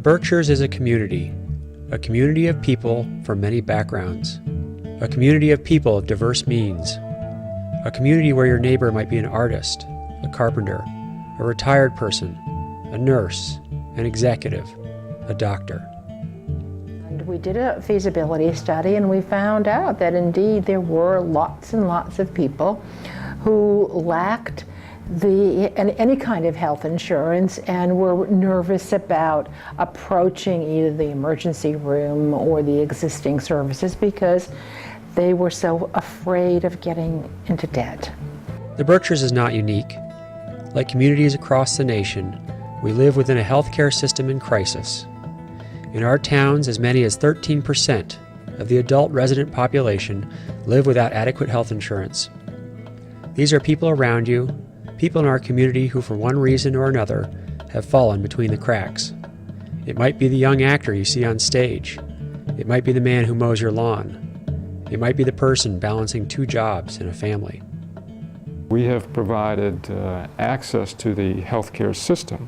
Berkshires is a community of people from many backgrounds, a community of people of diverse means, a community where your neighbor might be an artist, a carpenter, a retired person, a nurse, an executive, a doctor. And we did a feasibility study and we found out that indeed there were lots and lots of people who lacked any kind of health insurance and were nervous about approaching either the emergency room or the existing services because they were so afraid of getting into debt. The Berkshires is not unique. Like communities across the nation, we live within a healthcare system in crisis. In our towns, as many as 13% of the adult resident population live without adequate health insurance. These are people around you, people in our community who for one reason or another have fallen between the cracks. It might be the young actor you see on stage. It might be the man who mows your lawn. It might be the person balancing two jobs and a family. We have provided access to the healthcare system,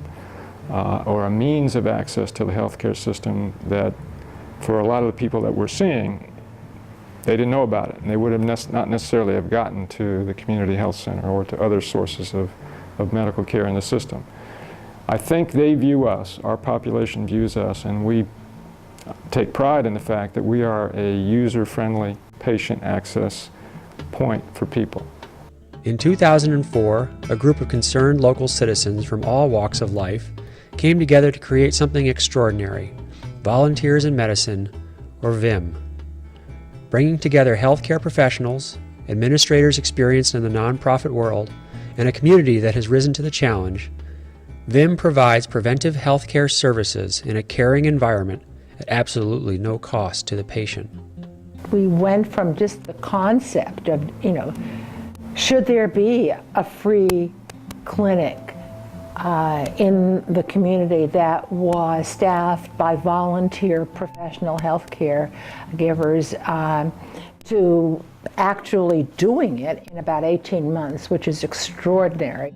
or a means of access to the healthcare system that for a lot of the people that we're seeing, they didn't know about it, and they would have not necessarily have gotten to the community health center or to other sources of medical care in the system. I think they view us, our population views us, and we take pride in the fact that we are a user-friendly patient access point for people. In 2004, a group of concerned local citizens from all walks of life came together to create something extraordinary, Volunteers in Medicine, or VIM. Bringing together healthcare professionals, administrators experienced in the nonprofit world, and a community that has risen to the challenge, VIM provides preventive healthcare services in a caring environment at absolutely no cost to the patient. We went from just the concept of, should there be a free clinic in the community that was staffed by volunteer professional healthcare givers to actually doing it in about 18 months, which is extraordinary.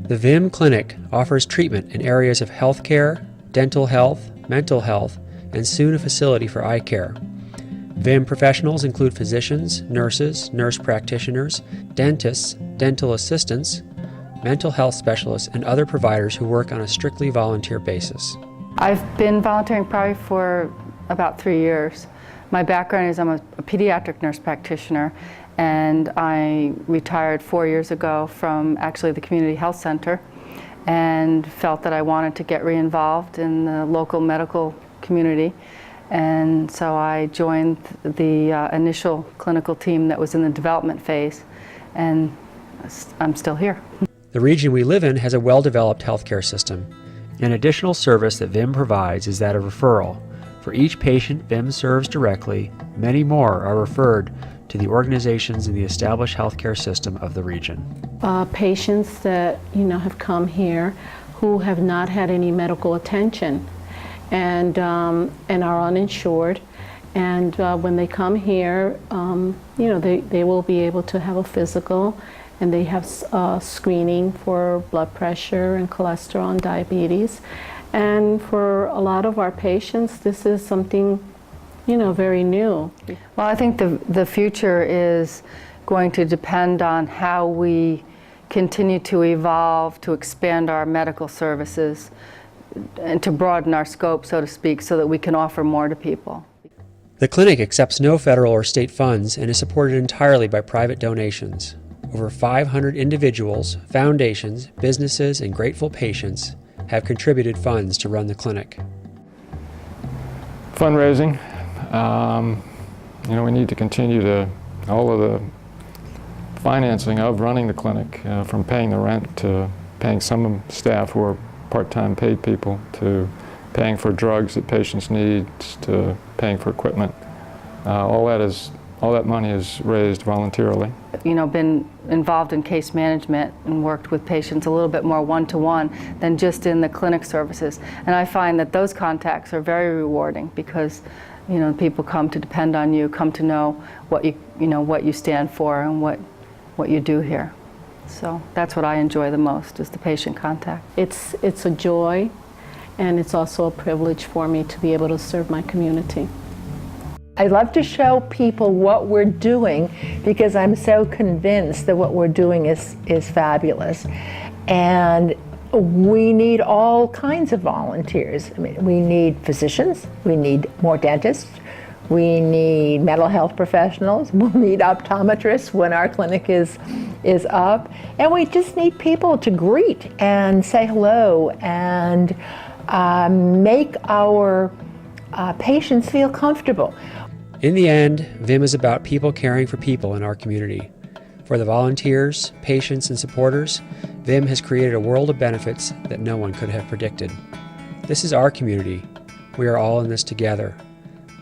The VIM Clinic offers treatment in areas of healthcare, dental health, mental health, and soon a facility for eye care. VIM professionals include physicians, nurses, nurse practitioners, dentists, dental assistants, mental health specialists, and other providers who work on a strictly volunteer basis. I've been volunteering probably for about 3 years. My background is I'm a pediatric nurse practitioner, and I retired 4 years ago from actually the community health center and felt that I wanted to get re-involved in the local medical community. And so I joined the initial clinical team that was in the development phase, and I'm still here. The region we live in has a well-developed healthcare system. An additional service that VIM provides is that of referral. For each patient VIM serves directly, many more are referred to the organizations in the established healthcare system of the region. Patients that have come here who have not had any medical attention and are uninsured, and when they come here, they will be able to have a physical, and they have screening for blood pressure and cholesterol and diabetes. And for a lot of our patients, this is something, very new. Well, I think the future is going to depend on how we continue to evolve, to expand our medical services, and to broaden our scope, so to speak, so that we can offer more to people. The clinic accepts no federal or state funds and is supported entirely by private donations. Over 500 individuals, foundations, businesses, and grateful patients have contributed funds to run the clinic. Fundraising. We need to continue all of the financing of running the clinic, from paying the rent to paying some staff who are part-time paid people, to paying for drugs that patients need, to paying for equipment. All that money is raised voluntarily. Been involved in case management and worked with patients a little bit more one-to-one than just in the clinic services. And I find that those contacts are very rewarding because, people come to depend on you, come to know what you stand for and what you do here. So that's what I enjoy the most, is the patient contact. It's a joy, and it's also a privilege for me to be able to serve my community. I love to show people what we're doing because I'm so convinced that what we're doing is fabulous. And we need all kinds of volunteers. I mean, we need physicians, we need more dentists, we need mental health professionals, we'll need optometrists when our clinic is up, and we just need people to greet and say hello and make our patients feel comfortable. In the end, VIM is about people caring for people in our community. For the volunteers, patients, and supporters, VIM has created a world of benefits that no one could have predicted. This is our community. We are all in this together.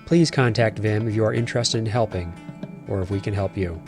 Please contact VIM if you are interested in helping, or if we can help you.